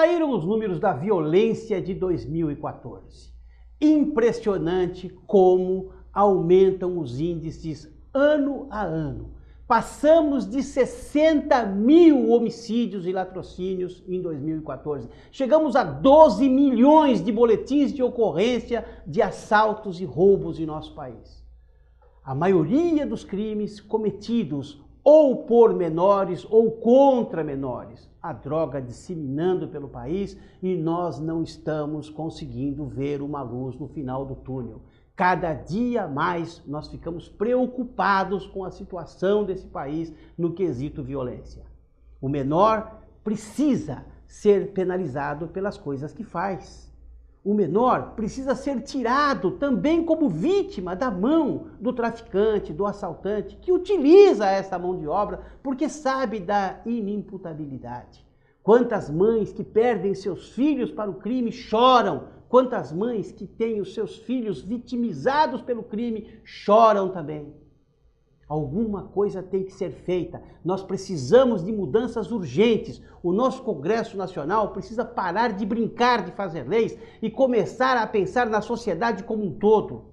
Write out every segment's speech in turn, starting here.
Saíram os números da violência de 2014. Impressionante como aumentam os índices ano a ano. Passamos de 60 mil homicídios e latrocínios em 2014. Chegamos a 12 milhões de boletins de ocorrência de assaltos e roubos em nosso país. A maioria dos crimes cometidos ou por menores ou contra menores. A droga disseminando pelo país e nós não estamos conseguindo ver uma luz no final do túnel. Cada dia mais nós ficamos preocupados com a situação desse país no quesito violência. O menor precisa ser penalizado pelas coisas que faz. O menor precisa ser tirado também como vítima da mão do traficante, do assaltante, que utiliza essa mão de obra porque sabe da inimputabilidade. Quantas mães que perdem seus filhos para o crime choram, quantas mães que têm os seus filhos vitimizados pelo crime choram também. Alguma coisa tem que ser feita. Nós precisamos de mudanças urgentes. O nosso Congresso Nacional precisa parar de brincar de fazer leis e começar a pensar na sociedade como um todo.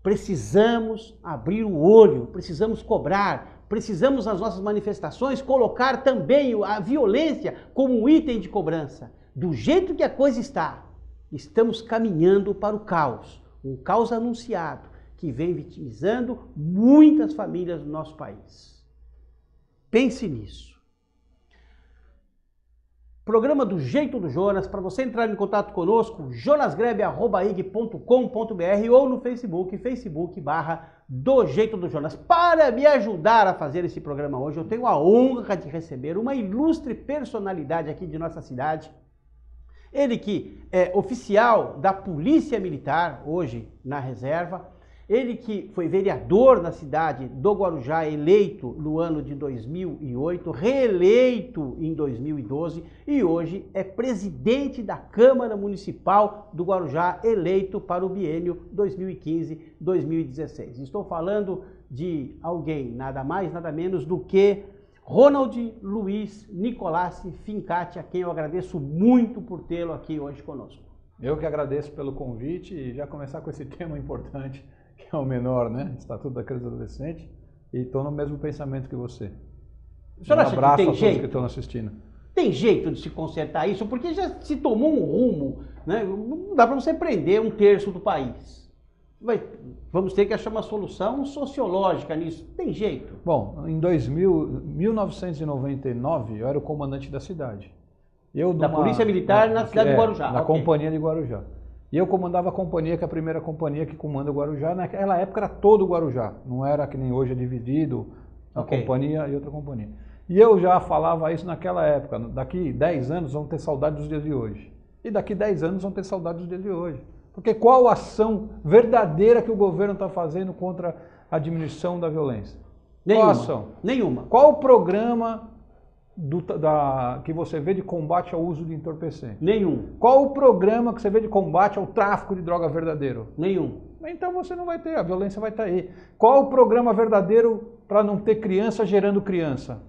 Precisamos abrir o olho, precisamos cobrar, precisamos nas nossas manifestações colocar também a violência como um item de cobrança. Do jeito que a coisa está, estamos caminhando para o caos, um caos anunciado, que vem vitimizando muitas famílias do nosso país. Pense nisso. Programa do Jeito do Jonas, para você entrar em contato conosco, jonasgrebe@ig.com.br ou no Facebook, Facebook/Do Jeito do Jonas. Para me ajudar a fazer esse programa hoje, eu tenho a honra de receber uma ilustre personalidade aqui de nossa cidade. Ele que é oficial da Polícia Militar, hoje na reserva. Ele que foi vereador na cidade do Guarujá, eleito no ano de 2008, reeleito em 2012 e hoje é presidente da Câmara Municipal do Guarujá, eleito para o biênio 2015-2016. Estou falando de alguém, nada mais, nada menos do que Ronald Luiz Nicolassi Fincati, a quem eu agradeço muito por tê-lo aqui hoje conosco. Eu que agradeço pelo convite e já começar com esse tema importante, que é o menor, né? Estatuto da Criança e do Adolescente, e estou no mesmo pensamento que você. Um abraço a todos que estão assistindo. Tem jeito de se consertar isso? Porque já se tomou um rumo, né? Não dá para você prender um terço do país. Vamos ter que achar uma solução sociológica nisso. Tem jeito? Bom, em 1999, eu era o comandante da cidade. Da Polícia Militar na cidade de Guarujá. Da Companhia de Guarujá. E eu comandava a companhia, que é a primeira companhia que comanda o Guarujá. Naquela época era todo o Guarujá, não era que nem hoje é dividido, uma companhia e outra companhia. E eu já falava isso naquela época, daqui 10 anos vão ter saudade dos dias de hoje. E daqui 10 anos vão ter saudade dos dias de hoje. Porque qual a ação verdadeira que o governo está fazendo contra a diminuição da violência? Nenhuma. Qual ação? Nenhuma. Qual o programa que você vê de combate ao uso de entorpecente? Nenhum. Qual o programa que você vê de combate ao tráfico de droga verdadeiro? Nenhum. Então você não vai ter, a violência vai estar aí. Qual o programa verdadeiro para não ter criança gerando criança?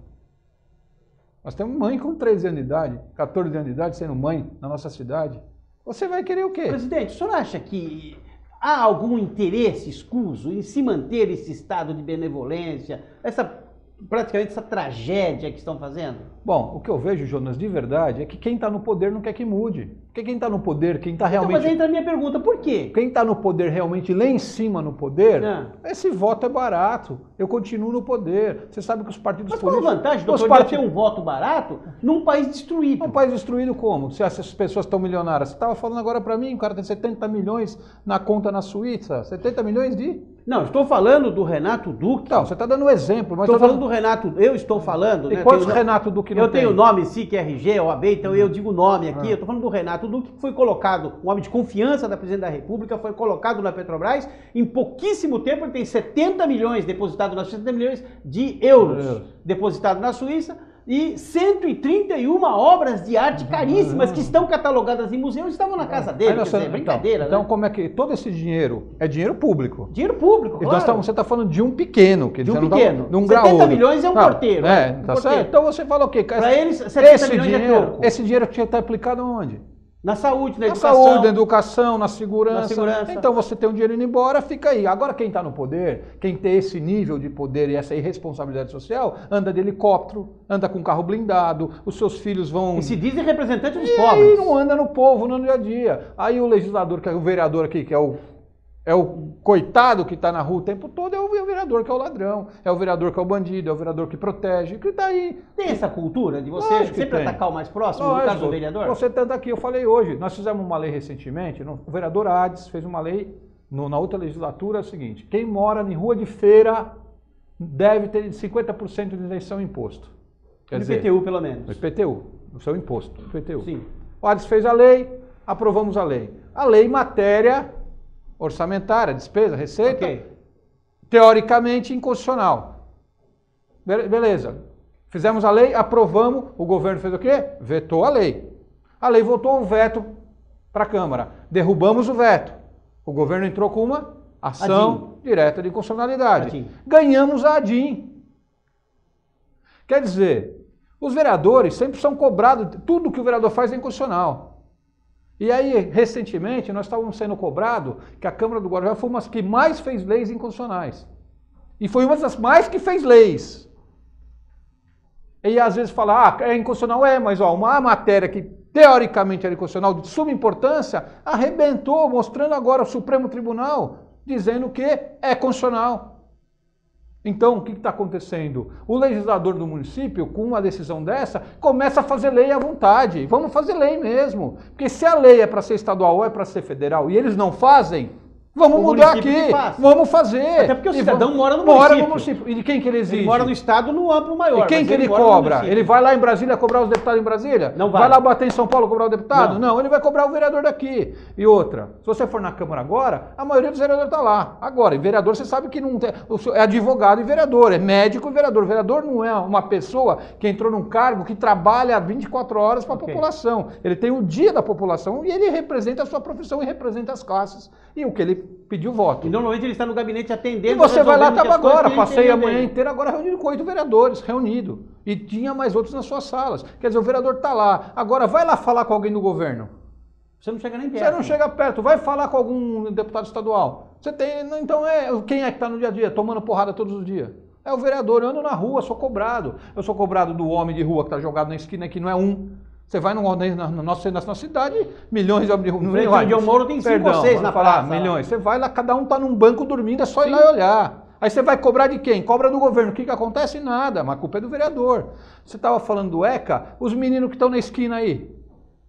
Nós temos mãe com 13 anos de idade, 14 anos de idade sendo mãe na nossa cidade. Você vai querer o quê? Presidente, o senhor acha que há algum interesse escuso em se manter esse estado de benevolência, praticamente essa tragédia que estão fazendo? Bom, o que eu vejo, Jonas, de verdade, é que quem está no poder não quer que mude. Porque quem está no poder, quem está realmente... Então, mas entra a minha pergunta, por quê? Quem está no poder realmente lá em cima no poder, esse voto é barato. Eu continuo no poder. Você sabe que os partidos políticos... Mas qual a vantagem, doutor, de ter um voto barato num país destruído? Um país destruído como? Se essas pessoas estão milionárias. Você estava falando agora para mim, o cara tem 70 milhões na conta na Suíça. 70 milhões de... Não, estou falando do Renato Duque. Não, você está dando um exemplo. Mas estou falando do Renato, eu estou falando... E quantos Renato Duque não tem? Eu tenho o nome SIC, RG, OAB, então eu digo o nome aqui. Eu estou falando do Renato Duque, que foi colocado, um homem de confiança da Presidente da República, foi colocado na Petrobras. Em pouquíssimo tempo ele tem 70 milhões depositados na Suíça, 70 milhões de euros depositados na Suíça. e 131 obras de arte caríssimas que estão catalogadas em museus estavam na casa dele. Quer dizer, brincadeira, então, né? como é que todo esse dinheiro é dinheiro público? Dinheiro público, claro. Você está falando de um pequeno. De um pequeno. De um 70 milhões é um porteiro. Tá certo? Então você fala o quê? Para eles, 70 milhões é pouco. Esse dinheiro tinha que estar aplicado onde? Na saúde, na educação. Na saúde, na educação, na segurança. Então você tem um dinheiro indo embora, fica aí. Agora quem está no poder, quem tem esse nível de poder e essa irresponsabilidade social, anda de helicóptero, anda com carro blindado, os seus filhos vão... E se dizem representante dos pobres. pobres. E não anda no povo, no dia a dia. Aí o legislador, que é o vereador aqui, que é o coitado que está na rua o tempo todo, é o vereador que é o ladrão, é o vereador que é o bandido, é o vererador que protege, que está aí. Tem essa cultura de você sempre atacar o mais próximo, no caso do vereador? Você tanto aqui, eu falei hoje, nós fizemos uma lei recentemente, o vereador Hades fez uma lei na outra legislatura, é o seguinte, quem mora em rua de feira deve ter 50% de isenção em imposto. No IPTU, pelo menos. No IPTU, no seu imposto, no IPTU. Sim. O Hades fez a lei, aprovamos a lei. A lei matéria orçamentária, despesa, receita, teoricamente inconstitucional. Beleza. Fizemos a lei, aprovamos, o governo fez o quê? Vetou a lei. A lei voltou o veto para a Câmara. Derrubamos o veto. O governo entrou com uma ação direta de inconstitucionalidade. Ganhamos a ADIM. Quer dizer, os vereadores sempre são cobrados, tudo que o vereador faz é inconstitucional. E aí, recentemente, nós estávamos sendo cobrados que a Câmara do Guarujá foi uma das que mais fez leis inconstitucionais. E foi uma das mais que fez leis. E às vezes fala, é inconstitucional, mas uma matéria que teoricamente era inconstitucional, de suma importância, arrebentou, mostrando agora o Supremo Tribunal, dizendo que é constitucional. Então, o que está acontecendo? O legislador do município, com uma decisão dessa, começa a fazer lei à vontade. Vamos fazer lei mesmo. Porque se a lei é para ser estadual ou é para ser federal e eles não fazem, vamos mudar aqui. Vamos fazer. Até porque o cidadão mora no município. Mora no município. E de quem que ele exige? Ele mora no estado no amplo maior. E quem que ele cobra? Ele vai lá em Brasília cobrar os deputados em Brasília? Não vai. Vai lá bater em São Paulo cobrar o deputado? Não, ele vai cobrar o vereador daqui. E outra, se você for na Câmara agora, a maioria dos vereadores está lá. Agora, e vereador, você sabe que não tem, é advogado e vereador, é médico e vereador. Vereador não é uma pessoa que entrou num cargo que trabalha 24 horas para a população. Ele tem o dia da população e ele representa a sua profissão e representa as classes. E o que ele pediu voto. E normalmente ele está no gabinete atendendo. E você vai lá, estava agora, passei a manhã inteira agora reunido com 8 vereadores, reunido. E tinha mais outros nas suas salas. Quer dizer, o vereador está lá. Agora vai lá falar com alguém do governo. Você não chega nem perto. Você não chega perto. Vai falar com algum deputado estadual. Você tem, então quem é que está no dia a dia, tomando porrada todos os dias? É o vereador. Eu ando na rua, sou cobrado. Eu sou cobrado do homem de rua que está jogado na esquina, que não é um. Você vai na nossa cidade, milhões de homens de rua. Onde eu moro tem 5 ou 6 na praça. Milhões. Você vai lá, cada um está num banco dormindo, é só ir lá e olhar. Aí você vai cobrar de quem? Cobra do governo. O que acontece? Nada, mas a culpa é do vereador. Você estava falando do ECA, os meninos que estão na esquina aí.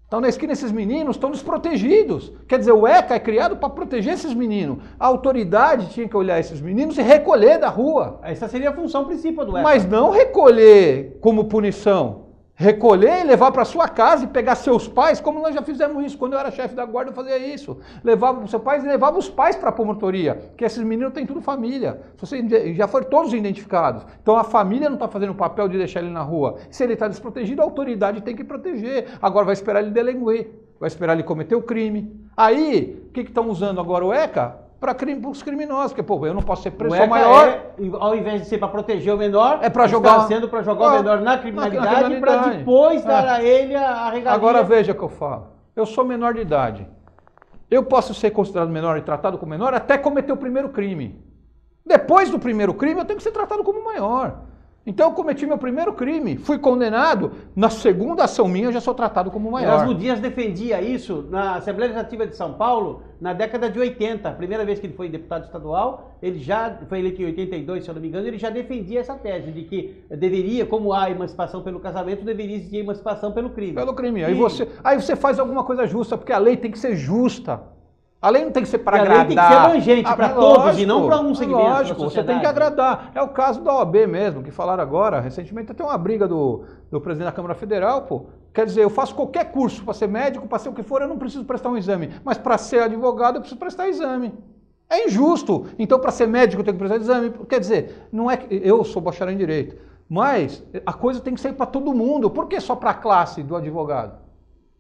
Estão na esquina, esses meninos estão desprotegidos. Quer dizer, o ECA é criado para proteger esses meninos. A autoridade tinha que olhar esses meninos e recolher da rua. Essa seria a função principal do ECA. Mas não recolher como punição. Recolher e levar para sua casa e pegar seus pais, como nós já fizemos isso. Quando eu era chefe da guarda, eu fazia isso. Levava os seus pais e levava os pais para a promotoria, que esses meninos têm tudo família. Já foram todos identificados. Então a família não está fazendo o papel de deixar ele na rua. Se ele está desprotegido, a autoridade tem que proteger. Agora vai esperar ele delinquir, vai esperar ele cometer o crime. Aí, o que estão usando agora o ECA? Para os criminosos, porque eu não posso ser preso, sou maior. Ao invés de ser para proteger o menor, é para jogar, sendo para jogar o menor na criminalidade para depois dar a ele a regalia. Agora veja o que eu falo. Eu sou menor de idade. Eu posso ser considerado menor e tratado como menor até cometer o primeiro crime. Depois do primeiro crime, eu tenho que ser tratado como maior. Então eu cometi meu primeiro crime, fui condenado, na segunda ação minha eu já sou tratado como maior. Erasmo Dias defendia isso na Assembleia Legislativa de São Paulo na década de 80, a primeira vez que ele foi deputado estadual, ele já foi eleito em 82, se eu não me engano, ele já defendia essa tese de que deveria, como há emancipação pelo casamento, deveria existir emancipação pelo crime. Pelo crime. Aí você faz alguma coisa justa, porque a lei tem que ser justa. A lei não tem que ser para agradar. A lei tem que ser abrangente para todos e não para um segmento. Lógico, você tem que agradar. É o caso da OAB mesmo, que falaram agora, recentemente, até uma briga do presidente da Câmara Federal, pô. Quer dizer, eu faço qualquer curso para ser médico, para ser o que for, eu não preciso prestar um exame. Mas para ser advogado, eu preciso prestar exame. É injusto. Então, para ser médico, eu tenho que prestar exame. Quer dizer, não é que eu sou bacharel em Direito. Mas a coisa tem que ser para todo mundo. Por que só para a classe do advogado?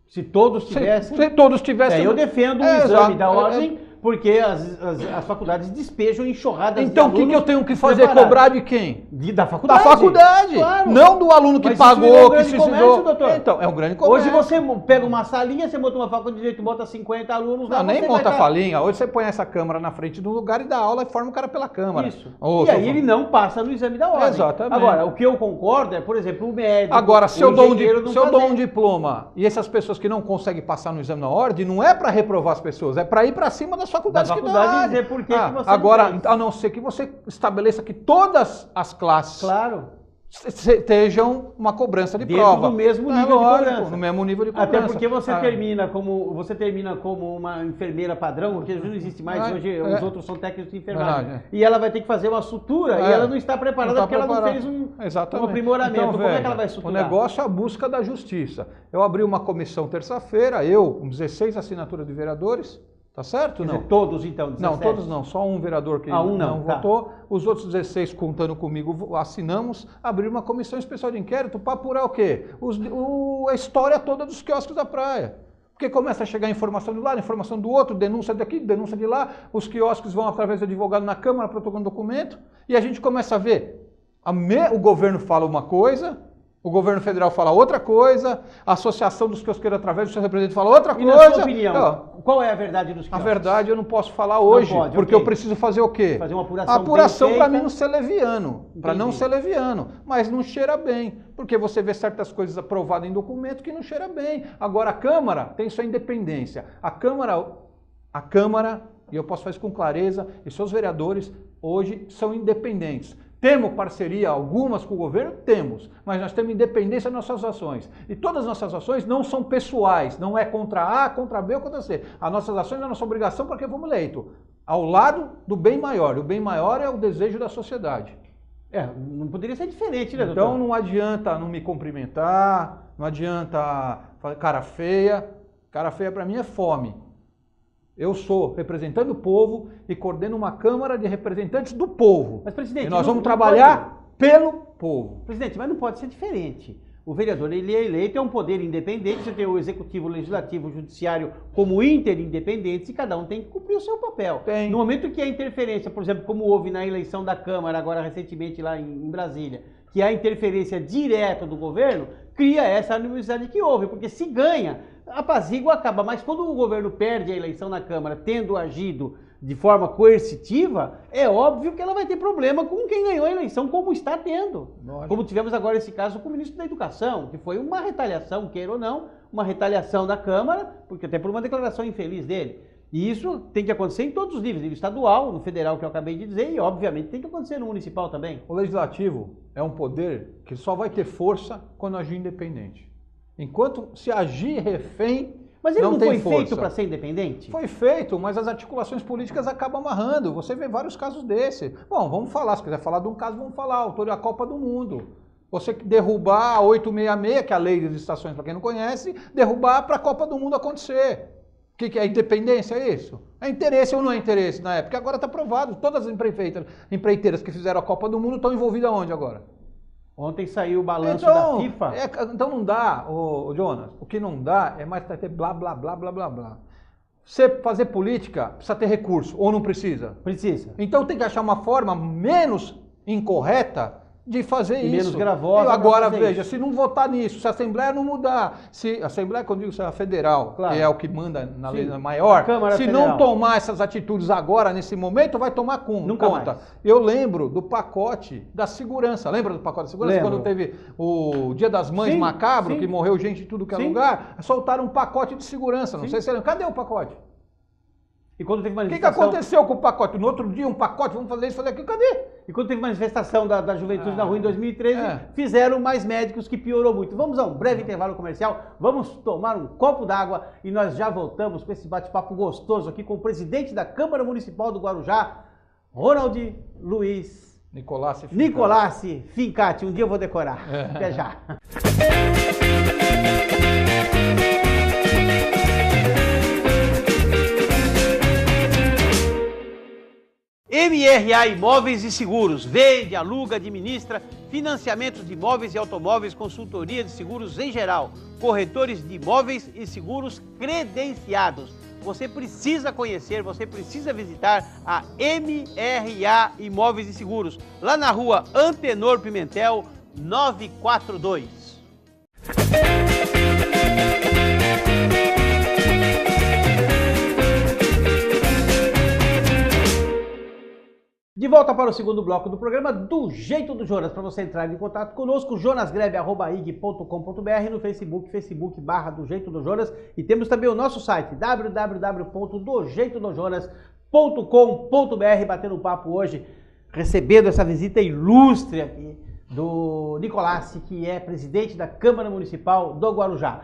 Se todos tivessem... Se todos tivessem... eu defendo o exame da ordem, porque as faculdades despejam enxurradas então, de alunos. Então o que eu tenho que fazer? Cobrar de quem? Da faculdade. Da faculdade. Claro. Não do aluno que mas pagou, que se estudou. Doutor. Então, é um grande comércio. Hoje você pega uma salinha, você monta uma faculdade de direito, bota 50 alunos lá. Não, nem monta a falinha. Hoje você põe essa câmera na frente do lugar e dá aula e forma o cara pela câmera. Isso. E aí ele não passa no exame da ordem. Exatamente. Agora, o que eu concordo é, por exemplo, o médico. Agora, se eu dou um diploma e essas pessoas que não conseguem passar no exame da ordem, não é para reprovar as pessoas, é para ir para cima das faculdades que dão. Dizer por que você agora, a não ser que você estabeleça que todas as classes estejam uma cobrança de prova. No mesmo nível de cobrança. No mesmo nível de cobrança. Até porque você termina como uma enfermeira padrão, porque hoje não existe mais, hoje os outros são técnicos de enfermagem. E ela vai ter que fazer uma sutura e ela não está preparada porque ela não fez um aprimoramento. Então, como é que ela vai suturar? O negócio é a busca da justiça. Eu abri uma comissão terça-feira, com 16 assinaturas de vereadores. Tá certo? Não. Todos, então, 17? Não, todos não. Só um vereador que não votou. Os outros 16, contando comigo, assinamos. Abrir uma comissão especial de inquérito para apurar o quê? A história toda dos quiosques da praia. Porque começa a chegar informação de lá, informação do outro, denúncia daqui, denúncia de lá. Os quiosques vão através do advogado na Câmara, protocolando documento. E a gente começa a ver. O governo fala uma coisa... O governo federal fala outra coisa, a associação dos quiosqueiros através do seu representante fala outra coisa. Na sua opinião, qual é a verdade dos quiosques? A verdade eu não posso falar hoje, porque eu preciso fazer o quê? Fazer uma apuração. A apuração para mim não ser leviano, para não ser leviano, mas não cheira bem, porque você vê certas coisas aprovadas em documento que não cheira bem. Agora a Câmara tem sua independência. A Câmara, e eu posso fazer isso com clareza, e seus vereadores hoje são independentes. Temos parceria algumas com o governo? Temos, mas nós temos independência nas nossas ações. E todas as nossas ações não são pessoais, não é contra A, contra B ou contra C. As nossas ações é a nossa obrigação porque fomos eleitos, ao lado do bem maior. E o bem maior é o desejo da sociedade. Não poderia ser diferente, né, doutor? Então não adianta não me cumprimentar, não adianta fazer cara feia. Cara feia para mim é fome. Eu sou representante do povo e coordeno uma Câmara de Representantes do povo. Mas, presidente, e nós vamos trabalhar pelo povo. Presidente, mas não pode ser diferente. O vereador, ele é eleito, é um poder independente, você tem o executivo, o legislativo, o judiciário como interindependentes e cada um tem que cumprir o seu papel. No momento que a interferência, por exemplo, como houve na eleição da Câmara, agora recentemente lá em Brasília, que a interferência direta do governo, cria essa animosidade que houve, porque se ganha, apazigua, acaba. Mas quando o governo perde a eleição na Câmara, tendo agido de forma coercitiva, é óbvio que ela vai ter problema com quem ganhou a eleição, como está tendo. Lógico. Como tivemos agora esse caso com o ministro da Educação, que foi uma retaliação, queira ou não, uma retaliação da Câmara, porque até por uma declaração infeliz dele. E isso tem que acontecer em todos os níveis, nível estadual, no federal que eu acabei de dizer, e obviamente tem que acontecer no municipal também. O legislativo é um poder que só vai ter força quando agir independente. Enquanto se agir refém, mas ele não foi força. Feito para ser independente? Foi feito, mas as articulações políticas acabam amarrando. Você vê vários casos desse. Bom, vamos falar, se quiser falar de um caso, vamos falar. Autor da Copa do Mundo. Você derrubar a 866, que é a lei das licitações, para quem não conhece, derrubar para a Copa do Mundo acontecer. O que é independência, é isso? É interesse ou não é interesse na época? Agora está provado. Todas as empreiteiras que fizeram a Copa do Mundo estão envolvidas onde agora? Ontem saiu o balanço da FIFA. Então não dá, Jonas, o que não dá é mais ter blá, blá, blá, blá, blá, blá. Você fazer política precisa ter recurso, ou não precisa? Precisa. Então tem que achar uma forma menos incorreta de fazer isso. Menos gravosa. Agora, veja, se não votar nisso, se a Assembleia não mudar, se a Assembleia, quando eu digo, se a federal, claro, que é o que manda na lei maior, se federal não tomar essas atitudes agora, nesse momento, vai tomar conta. Mais. Eu lembro do pacote da segurança. Lembra do pacote da segurança? Lembro. Quando teve o Dia das Mães macabro, que morreu gente de tudo que é lugar, soltaram um pacote de segurança. Não sei se você lembra. Cadê o pacote? E quando teve manifestação... O que aconteceu com o pacote? No outro dia, um pacote, vamos fazer isso, fazer aquilo, cadê? E quando teve manifestação da juventude na rua em 2013, fizeram mais médicos, que piorou muito. Vamos a um breve intervalo comercial, vamos tomar um copo d'água e nós já voltamos com esse bate-papo gostoso aqui com o presidente da Câmara Municipal do Guarujá, Ronald Luiz Nicolassi Fincati. Um dia eu vou decorar. Até já. MRA Imóveis e Seguros, vende, aluga, administra financiamentos de imóveis e automóveis, consultoria de seguros em geral, corretores de imóveis e seguros credenciados. Você precisa conhecer, você precisa visitar a MRA Imóveis e Seguros, lá na rua Antenor Pimentel, 942. De volta para o segundo bloco do programa Do Jeito do Jonas. Para você entrar em contato conosco, jonasgrebe@ig.com.br, no Facebook, Facebook/Do Jeito do Jonas. E temos também o nosso site, www.dojeitodojonas.com.br. Batendo um papo hoje, recebendo essa visita ilustre aqui do Nicolassi, que é presidente da Câmara Municipal do Guarujá.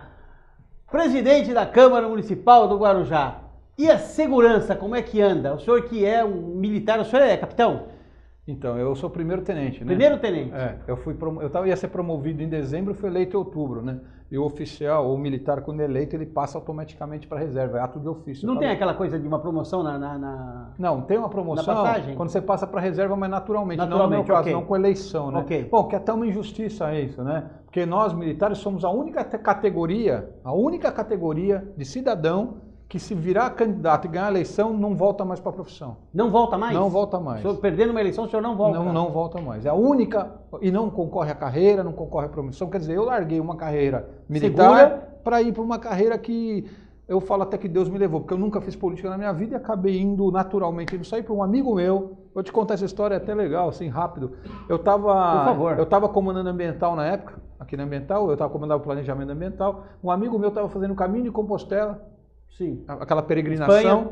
Presidente da Câmara Municipal do Guarujá. E a segurança, como é que anda? O senhor que é um militar, o senhor é capitão? Então, eu sou primeiro-tenente, né? Primeiro-tenente? É, ia ser promovido em dezembro, fui eleito em outubro, né? E o oficial, ou o militar, quando é eleito, ele passa automaticamente para a reserva, é ato de ofício. Não tem aquela coisa de uma promoção Não, tem uma promoção na passagem? Quando você passa para a reserva, mas naturalmente, não no meu caso, okay. Não com eleição, né? Okay. Bom, que é até uma injustiça isso, né? Porque nós, militares, somos a única categoria de cidadão que se virar candidato e ganhar a eleição, não volta mais para a profissão. Não volta mais? Não volta mais. O senhor perdendo uma eleição, o senhor não volta? Não volta mais. É a única, e não concorre à carreira, não concorre à promoção. Quer dizer, eu larguei uma carreira militar para ir para uma carreira que eu falo até que Deus me levou, porque eu nunca fiz política na minha vida e acabei indo naturalmente. Eu saí para um amigo meu, vou te contar essa história, é até legal, assim, rápido. Eu estava comandando ambiental na época, aqui na Ambiental, eu estava comandando o planejamento ambiental. Um amigo meu estava fazendo o caminho de Compostela, sim, aquela peregrinação, Espanha.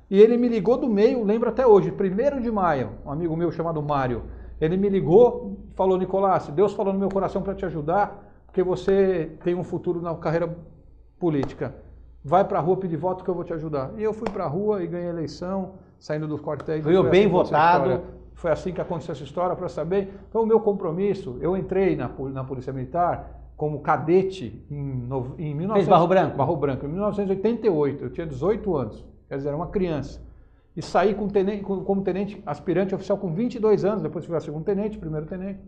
E ele me ligou do meio, lembro até hoje, 1º de maio, um amigo meu chamado Mário, ele me ligou e falou: Nicolassi, Deus falou no meu coração para te ajudar, porque você tem um futuro na carreira política. Vai para a rua pedir voto que eu vou te ajudar. E eu fui para a rua e ganhei a eleição, saindo dos quartéis. Foi bem votado. Foi assim que aconteceu essa história, para saber. Então o meu compromisso, eu entrei na Polícia Militar como cadete em 1900, Fez Barro Branco? Barro Branco, em 1988, eu tinha 18 anos, quer dizer, era uma criança. E saí como tenente aspirante oficial com 22 anos, depois fui a segundo tenente, primeiro tenente.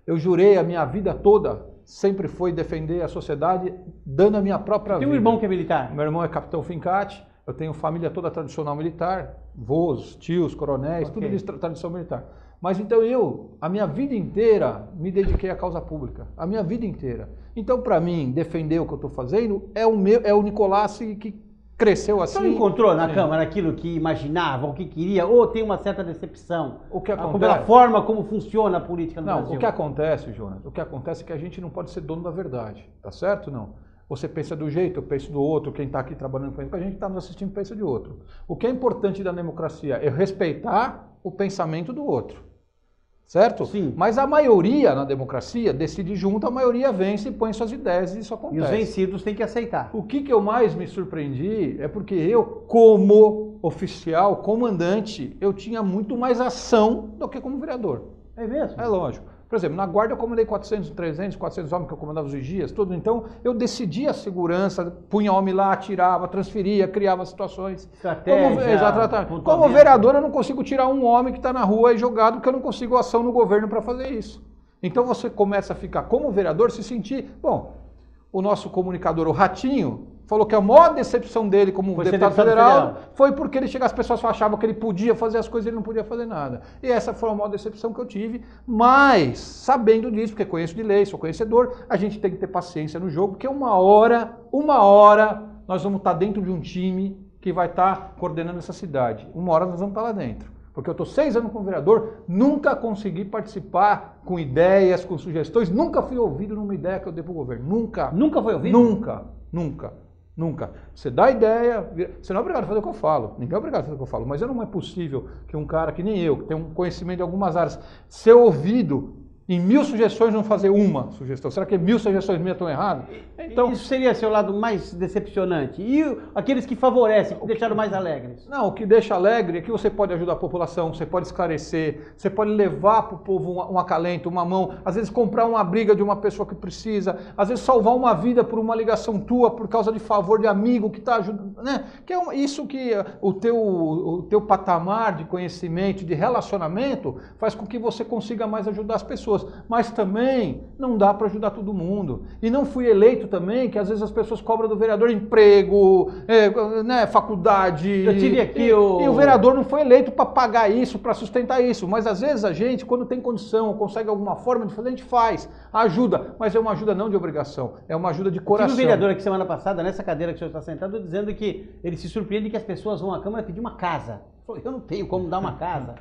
Eu jurei a minha vida toda, sempre foi defender a sociedade, dando a minha própria vida. Tem um irmão que é militar? Meu irmão é capitão Fincati, eu tenho família toda tradicional militar, avós, tios, coronéis, tudo de tradição militar. Mas então a minha vida inteira, me dediquei à causa pública. A minha vida inteira. Então, para mim, defender o que eu estou fazendo é o Nicolassi que cresceu assim. Você não encontrou na Câmara aquilo que imaginava, o que queria, ou tem uma certa decepção? O que acontece? Pela forma como funciona a política no Brasil? O que acontece, Jonas? O que acontece é que a gente não pode ser dono da verdade. Tá certo? Não. Você pensa do jeito, eu penso do outro, quem está aqui trabalhando com a gente está nos assistindo pensa de outro. O que é importante da democracia é respeitar o pensamento do outro. Certo? Sim. Mas a maioria na democracia decide junto, a maioria vence e põe suas ideias e isso acontece. E os vencidos têm que aceitar. O que eu mais me surpreendi é porque eu, como oficial, comandante, eu tinha muito mais ação do que como vereador. É mesmo? É lógico. Por exemplo, na guarda eu comandei 400, 300, 400 homens que eu comandava os vigias, tudo. Então, eu decidia a segurança, punha homem lá, tirava, transferia, criava situações. Estratégia. Como vereador, eu não consigo tirar um homem que está na rua e jogado, porque eu não consigo ação no governo para fazer isso. Então, você começa a ficar, como vereador, se sentir... Bom, o nosso comunicador, o Ratinho, falou que a maior decepção dele como deputado federal foi porque ele chegava, as pessoas achavam que ele podia fazer as coisas e ele não podia fazer nada. E essa foi a maior decepção que eu tive, mas sabendo disso, porque conheço de lei, sou conhecedor, a gente tem que ter paciência no jogo, porque uma hora, nós vamos estar dentro de um time que vai estar coordenando essa cidade. Uma hora nós vamos estar lá dentro. Porque eu estou 6 anos como vereador, nunca consegui participar com ideias, com sugestões, nunca fui ouvido numa ideia que eu dei para o governo. Nunca. Nunca foi ouvido? Nunca. Você dá ideia, você não é obrigado a fazer o que eu falo, ninguém é obrigado a fazer o que eu falo, mas não é possível que um cara que nem eu, que tem um conhecimento de algumas áreas, ser ouvido em 1000 sugestões não fazer uma sugestão. Será que 1000 sugestões minhas estão erradas? Então, isso seria seu lado mais decepcionante. E aqueles que favorecem, que deixaram mais alegres? Não, o que deixa alegre é que você pode ajudar a população, você pode esclarecer, você pode levar para o povo um acalento, uma mão, às vezes comprar uma briga de uma pessoa que precisa, às vezes salvar uma vida por uma ligação tua, por causa de favor de amigo que está ajudando, né? Que é isso que o teu patamar de conhecimento, de relacionamento, faz com que você consiga mais ajudar as pessoas. pessoas, mas também não dá para ajudar todo mundo. E não fui eleito também, que às vezes as pessoas cobram do vereador emprego, né, faculdade. Eu tive aqui e o vereador não foi eleito para pagar isso, para sustentar isso. Mas às vezes a gente, quando tem condição, consegue alguma forma de fazer, a gente faz, ajuda. Mas é uma ajuda não de obrigação, é uma ajuda de coração. Eu tive um vereador aqui semana passada, nessa cadeira que o senhor está sentado, dizendo que ele se surpreende que as pessoas vão à Câmara pedir uma casa. Ele falou, eu não tenho como dar uma casa.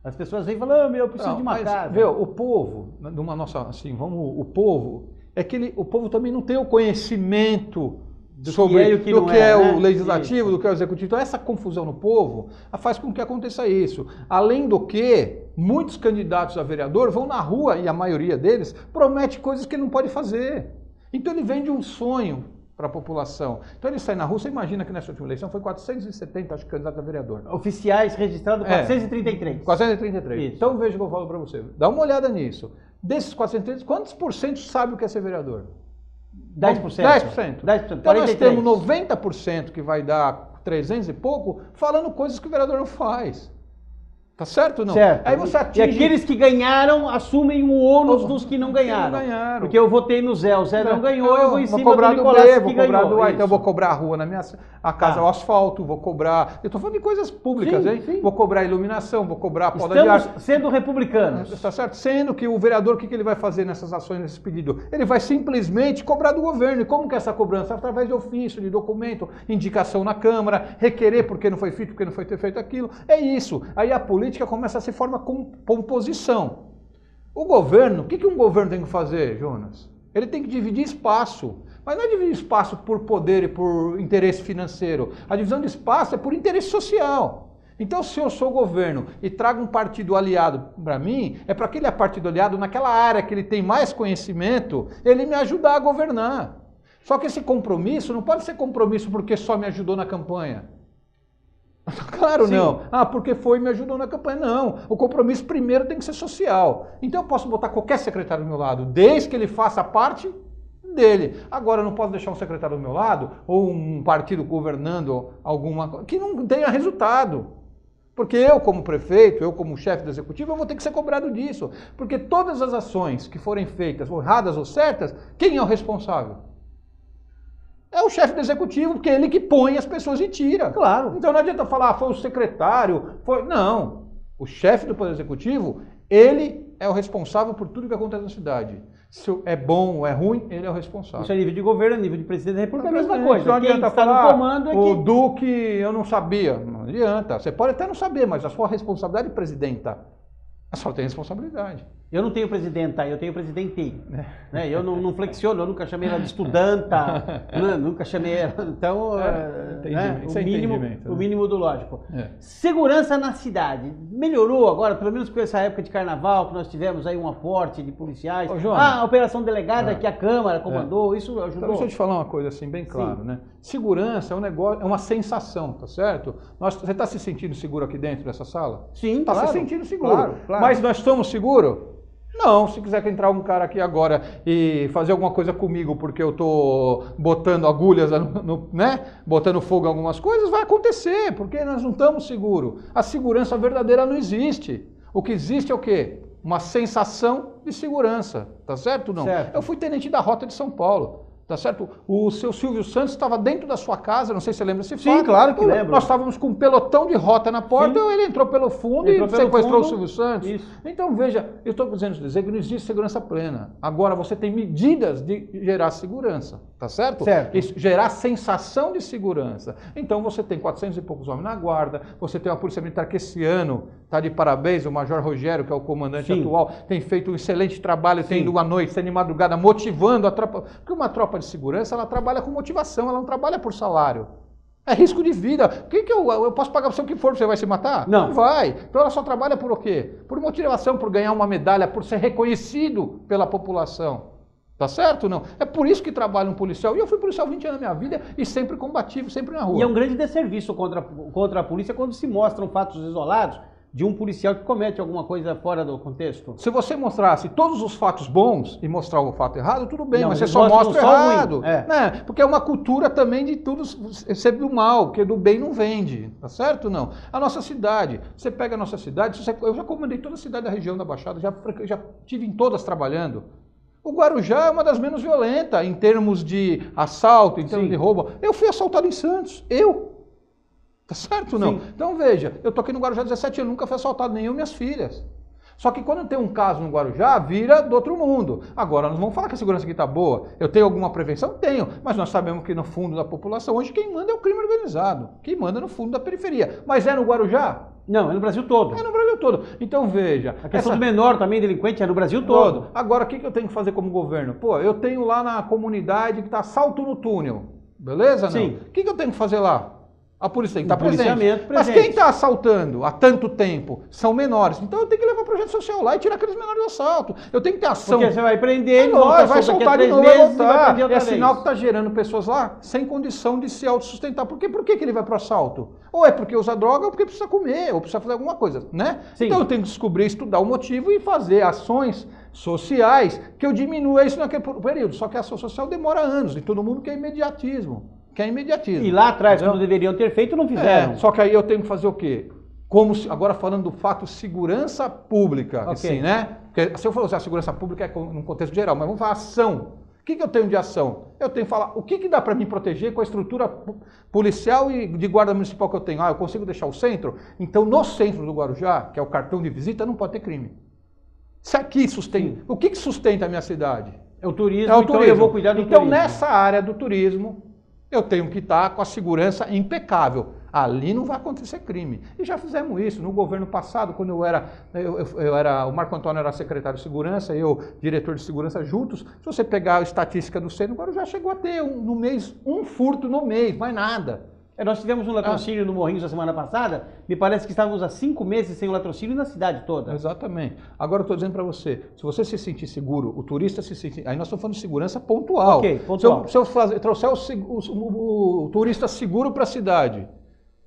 As pessoas vêm e falam, eu preciso de uma casa. Vê, o povo, numa nossa, assim, o povo, o povo também não tem o conhecimento sobre do que é o legislativo, do que é o executivo. Então essa confusão no povo faz com que aconteça isso. Além do que, muitos candidatos a vereador vão na rua, e a maioria deles, promete coisas que ele não pode fazer. Então ele vende um sonho para a população. Então ele sai na rua, você imagina que nessa última eleição foi 470, acho que candidatos a vereador. Oficiais registrados 433. 433. Isso. Então veja o que eu falo para você. Dá uma olhada nisso. Desses 433, quantos por cento sabe o que é ser vereador? 10%. 10%. 10%. Então nós temos 90% que vai dar 300 e pouco, falando coisas que o vereador não faz. Tá certo ou não? Certo. Aí você atinge... E aqueles que ganharam assumem o ônus dos que não ganharam. Porque eu votei no Zé, o Zé não ganhou, eu vou em cima do Nicolás que ganhou. Então eu vou cobrar a rua na minha casa, o asfalto, vou cobrar... Eu tô falando de coisas públicas, hein? Sim. Vou cobrar iluminação, vou cobrar a poda de ar. Estamos sendo republicanos. Tá certo? Sendo que o vereador, o que ele vai fazer nessas ações, nesse pedido? Ele vai simplesmente cobrar do governo. E como que é essa cobrança? Através de ofício, de documento, indicação na Câmara, requerer porque não foi feito, porque não foi ter feito aquilo. É isso. Aí a política começa a se formar composição. O governo, o que um governo tem que fazer, Jonas? Ele tem que dividir espaço. Mas não é dividir espaço por poder e por interesse financeiro. A divisão de espaço é por interesse social. Então, se eu sou governo e trago um partido aliado para mim, é para aquele partido aliado, naquela área que ele tem mais conhecimento, ele me ajudar a governar. Só que esse compromisso não pode ser compromisso porque só me ajudou na campanha. Claro, sim. Não. Porque foi e me ajudou na campanha. Não. O compromisso primeiro tem que ser social. Então eu posso botar qualquer secretário do meu lado, desde que ele faça parte dele. Agora eu não posso deixar um secretário do meu lado, ou um partido governando alguma coisa, que não tenha resultado. Porque eu, como prefeito, eu como chefe do executivo, eu vou ter que ser cobrado disso. Porque todas as ações que forem feitas, ou erradas ou certas, quem é o responsável? É o chefe do executivo, porque é ele que põe as pessoas e tira. Claro. Então não adianta falar, foi o secretário, foi... Não. O chefe do Poder Executivo, ele é o responsável por tudo que acontece na cidade. Se é bom ou é ruim, ele é o responsável. Isso é nível de governo, nível de presidente da República, é a mesma coisa. Não adianta falar, no comando é o Duque, eu não sabia. Não adianta. Você pode até não saber, mas a sua responsabilidade, presidenta, a senhora tem responsabilidade. Eu não tenho presidenta, eu tenho presidente. Né? Eu não flexiono, eu nunca chamei ela de estudanta, nunca chamei ela. Então, o mínimo do lógico. Segurança na cidade. Melhorou agora, pelo menos com essa época de carnaval, que nós tivemos aí um aporte de policiais. A operação delegada que a Câmara comandou, isso ajudou. Então, deixa eu te falar uma coisa assim, bem claro, né? Segurança é um negócio, é uma sensação, tá certo? Você está se sentindo seguro aqui dentro dessa sala? Sim, está se sentindo seguro. Claro. Mas nós estamos seguros? Não, se quiser que entrar um cara aqui agora e fazer alguma coisa comigo porque eu tô botando agulhas, né? Botando fogo em algumas coisas, vai acontecer, porque nós não estamos seguros. A segurança verdadeira não existe. O que existe é o quê? Uma sensação de segurança, tá certo ou não? Certo. Eu fui tenente da Rota de São Paulo. Tá certo? O seu Silvio Santos estava dentro da sua casa, não sei se você lembra desse fato. Sim, claro que lembro. Nós estávamos com um pelotão de rota na porta, ele entrou pelo fundo e sequestrou o Silvio Santos. Isso. Então, veja, eu estou dizendo dizer que não existe segurança plena. Agora, você tem medidas de gerar segurança, tá certo? Certo. Isso, gerar sensação de segurança. Então, você tem 400 e poucos homens na guarda, você tem uma polícia militar que esse ano está de parabéns, o Major Rogério, que é o comandante atual, tem feito um excelente trabalho, tem ido à noite, tem de madrugada, motivando a tropa. Porque uma tropa de segurança, ela trabalha com motivação, ela não trabalha por salário. É risco de vida. O que eu posso pagar para você o que for, você vai se matar? Não vai. Então ela só trabalha por o quê? Por motivação, por ganhar uma medalha, por ser reconhecido pela população. Tá certo ou não? É por isso que trabalha um policial. E eu fui policial 20 anos na minha vida e sempre combativo, sempre na rua. E é um grande desserviço contra a polícia quando se mostram fatos isolados de um policial que comete alguma coisa fora do contexto? Se você mostrasse todos os fatos bons e mostrar o fato errado, tudo bem, Não, mas você eles só mostram mostra só o errado. ruim, é. Né? Porque é uma cultura também de tudo ser do mal, porque do bem não vende, tá certo? Não. A nossa cidade, você pega a nossa cidade, eu já comandei toda a cidade da região da Baixada, já tive em todas trabalhando. O Guarujá é uma das menos violentas em termos de assalto, em termos de roubo. Eu fui assaltado em Santos, Tá certo ou não? Sim. Então veja, eu tô aqui no Guarujá há 17 anos, nunca fui assaltado, nem eu e minhas filhas. Só que quando tem um caso no Guarujá, vira do outro mundo. Agora, nós vamos falar que a segurança aqui está boa. Eu tenho alguma prevenção? Tenho. Mas nós sabemos que no fundo da população, hoje quem manda é o crime organizado. Quem manda no fundo da periferia. Mas é no Guarujá? Não, é no Brasil todo. É no Brasil todo. Então veja. A questão do menor também, delinquente, é no Brasil todo. Agora, o que eu tenho que fazer como governo? Pô, eu tenho lá na comunidade que está assalto no túnel. Beleza? Sim. O que eu tenho que fazer lá? A polícia tem que estar presente. Presente. Mas quem está assaltando há tanto tempo são menores. Então eu tenho que levar o projeto social lá e tirar aqueles menores do assalto. Eu tenho que ter ação. Porque você vai prender, vai soltar de novo, vai voltar. É sinal vez. que está gerando pessoas lá sem condição de se autossustentar. Por que ele vai para o assalto? Ou é porque usa droga ou porque precisa comer, ou precisa fazer alguma coisa, né? Sim. Então eu tenho que descobrir, estudar o motivo e fazer ações sociais que eu diminua isso naquele período. Só que a ação social demora anos e todo mundo quer imediatismo. E lá atrás, quando deveriam ter feito, não fizeram. Só que aí eu tenho que fazer o quê? Agora falando do fato segurança pública, Okay. assim, né? Porque se eu for usar segurança pública é num contexto geral, mas vamos falar ação. O que eu tenho de ação? Eu tenho que falar o que dá para me proteger com a estrutura policial e de guarda municipal que eu tenho. Eu consigo deixar o centro? Então no centro do Guarujá, que é o cartão de visita, não pode ter crime. Isso aqui sustenta. O que sustenta a minha cidade? É o turismo, então eu vou cuidar do turismo. Então nessa área do turismo, eu tenho que estar com a segurança impecável. Ali não vai acontecer crime. E já fizemos isso no governo passado, quando o Marco Antônio era secretário de segurança, eu diretor de segurança juntos. Se você pegar a estatística do centro, agora já chegou a ter no mês um furto no mês, mais nada. Nós tivemos um latrocínio no Morrinhos a semana passada, me parece que estávamos há 5 meses sem o latrocínio na cidade toda. Exatamente. Agora eu estou dizendo para você, se você se sentir seguro, o turista se sentir... Aí nós estamos falando de segurança pontual. Ok, pontual. Se eu trouxer o turista seguro para a cidade,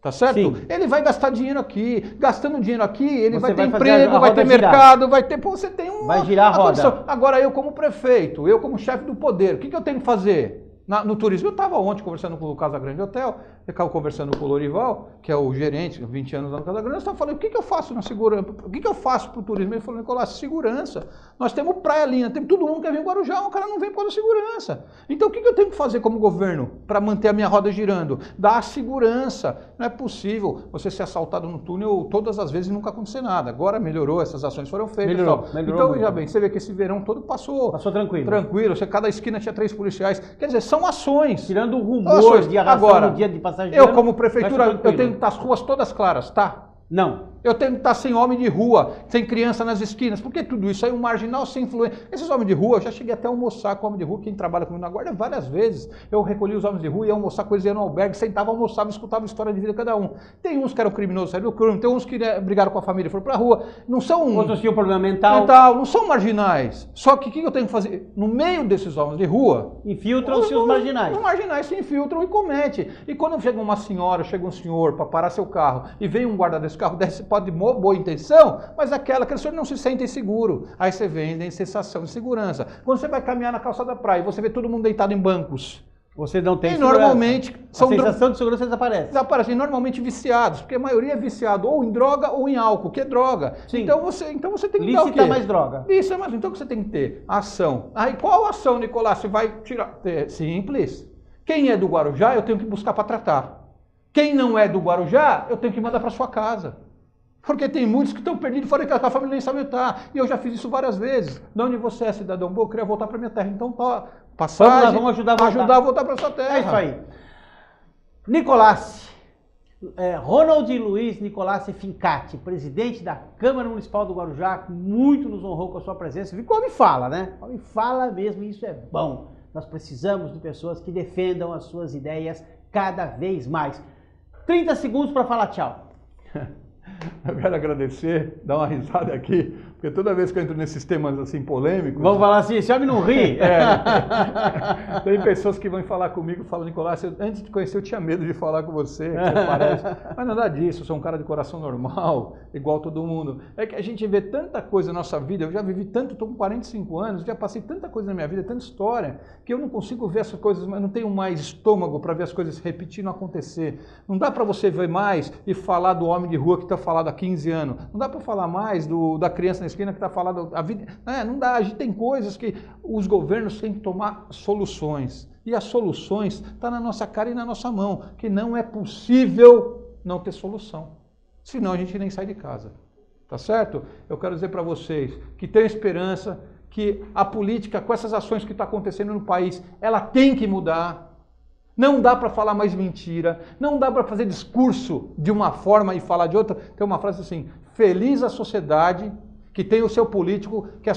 tá certo? Sim. Ele vai gastar dinheiro aqui. Gastando dinheiro aqui, ele vai ter fazer emprego, vai ter mercado, vai ter... Pô, você tem vai girar a roda. Condição. Agora eu como prefeito, eu como chefe do poder, o que eu tenho que fazer? No turismo, eu estava ontem conversando com o Casagrande Hotel, eu estava conversando com o Lorival, que é o gerente, 20 anos lá no Casagrande, eu estava falando, o que eu faço na segurança? O que eu faço para o turismo? Ele falou, Nicolás, segurança. Nós temos praia linda, todo mundo quer vir em Guarujá, o cara não vem por causa da segurança. Então o que eu tenho que fazer como governo para manter a minha roda girando? Dar segurança. Não é possível você ser assaltado no túnel todas as vezes e nunca acontecer nada. Agora melhorou, essas ações foram feitas. Melhorou então, muito. veja bem, você vê que esse verão todo passou tranquilo. Tranquilo, cada esquina tinha 3 policiais. Quer dizer, são ações. Tirando o rumor de arração no dia de passagem. Eu como prefeitura, eu tenho que estar as ruas todas claras, tá? Não. Eu tenho que estar sem homem de rua, sem criança nas esquinas, porque tudo isso aí, um marginal sem influência. Esses homens de rua, eu já cheguei até a almoçar com homem de rua, quem trabalha comigo na guarda, várias vezes. Eu recolhi os homens de rua, ia almoçar com eles, ia no albergue, sentava, almoçava, escutava a história de vida de cada um. Tem uns que eram criminosos, saíram do crime, tem uns que brigaram com a família, foram pra rua. Não são... Outros tinham problema mental. Não são marginais. Só que o que eu tenho que fazer? No meio desses homens de rua... Infiltram-se os marginais. Os marginais se infiltram e cometem. E quando chega uma senhora, chega um senhor para parar seu carro e vem um guarda desse carro, pode de boa intenção, mas aquele senhor não se sente seguro. Aí você vende sensação de segurança. Quando você vai caminhar na calçada da praia e você vê todo mundo deitado em bancos, você não tem segurança. Normalmente a sensação de segurança desaparece. Desaparece. E normalmente viciados, porque a maioria é viciado ou em droga ou em álcool, que é droga. Sim. Então você tem que Lícita dar o quê? mais droga. Lícita mais. Então o que você tem que ter? Ação. Aí qual ação, Nicolás? Você vai tirar? É simples. Quem é do Guarujá, eu tenho que buscar para tratar. Quem não é do Guarujá, eu tenho que mandar para sua casa. Porque tem muitos que estão perdidos fora de casa, a família nem sabe onde está. E eu já fiz isso várias vezes. De onde você é, cidadão bom? Eu queria voltar para minha terra. Então, passagem, vamos ajudar a voltar para sua terra. É isso aí. Nicolás, Ronald Luiz Nicolás Fincati, presidente da Câmara Municipal do Guarujá, muito nos honrou com a sua presença. Viu como fala, né? Como fala mesmo, isso é bom. Nós precisamos de pessoas que defendam as suas ideias cada vez mais. 30 segundos para falar tchau. Eu quero agradecer, dar uma risada aqui, porque toda vez que eu entro nesses temas assim polêmicos... Vamos falar assim, esse homem não ri. Tem pessoas que vão falar comigo, falam, Nicolás, antes de conhecer eu tinha medo de falar com você, que você parece. Mas nada disso, eu sou um cara de coração normal, igual todo mundo. É que a gente vê tanta coisa na nossa vida, eu já vivi tanto, estou com 45 anos, já passei tanta coisa na minha vida, tanta história, que eu não consigo ver essas coisas, mas não tenho mais estômago para ver as coisas se repetir e não acontecer. Não dá para você ver mais e falar do homem de rua que está falado há 15 anos. Não dá para falar mais da criança na esquina que está falando a vida. Não dá, a gente tem coisas que os governos têm que tomar soluções. E as soluções estão na nossa cara e na nossa mão, que não é possível não ter solução. Senão a gente nem sai de casa. Tá certo? Eu quero dizer para vocês que tenham esperança, que a política, com essas ações que estão acontecendo no país, ela tem que mudar. Não dá para falar mais mentira, não dá para fazer discurso de uma forma e falar de outra. Tem uma frase assim, feliz a sociedade que tem o seu político, que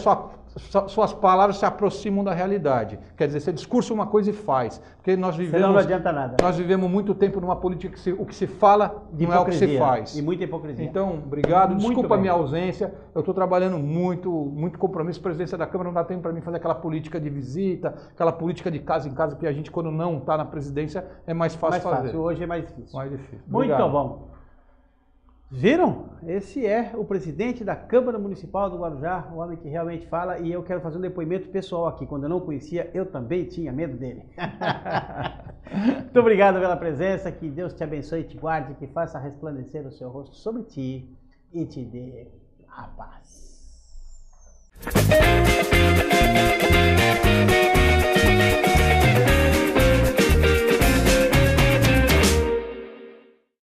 suas palavras se aproximam da realidade. Quer dizer, você discursa uma coisa e faz. Porque nós vivemos, senão não adianta nada. Nós vivemos muito tempo numa política que o que se fala de não é o que se faz. E muita hipocrisia. Então, obrigado. Desculpa a minha ausência. Eu estou trabalhando muito compromisso. Presidência da Câmara não dá tempo para mim fazer aquela política de visita, aquela política de casa em casa, porque a gente, quando não está na presidência, é mais fácil fazer. Fácil. Hoje é mais difícil. Mais difícil. Muito bom. Viram? Esse é o presidente da Câmara Municipal do Guarujá, o homem que realmente fala, e eu quero fazer um depoimento pessoal aqui. Quando eu não conhecia, eu também tinha medo dele. Muito obrigado pela presença, que Deus te abençoe e te guarde, que faça resplandecer o seu rosto sobre ti e te dê a paz.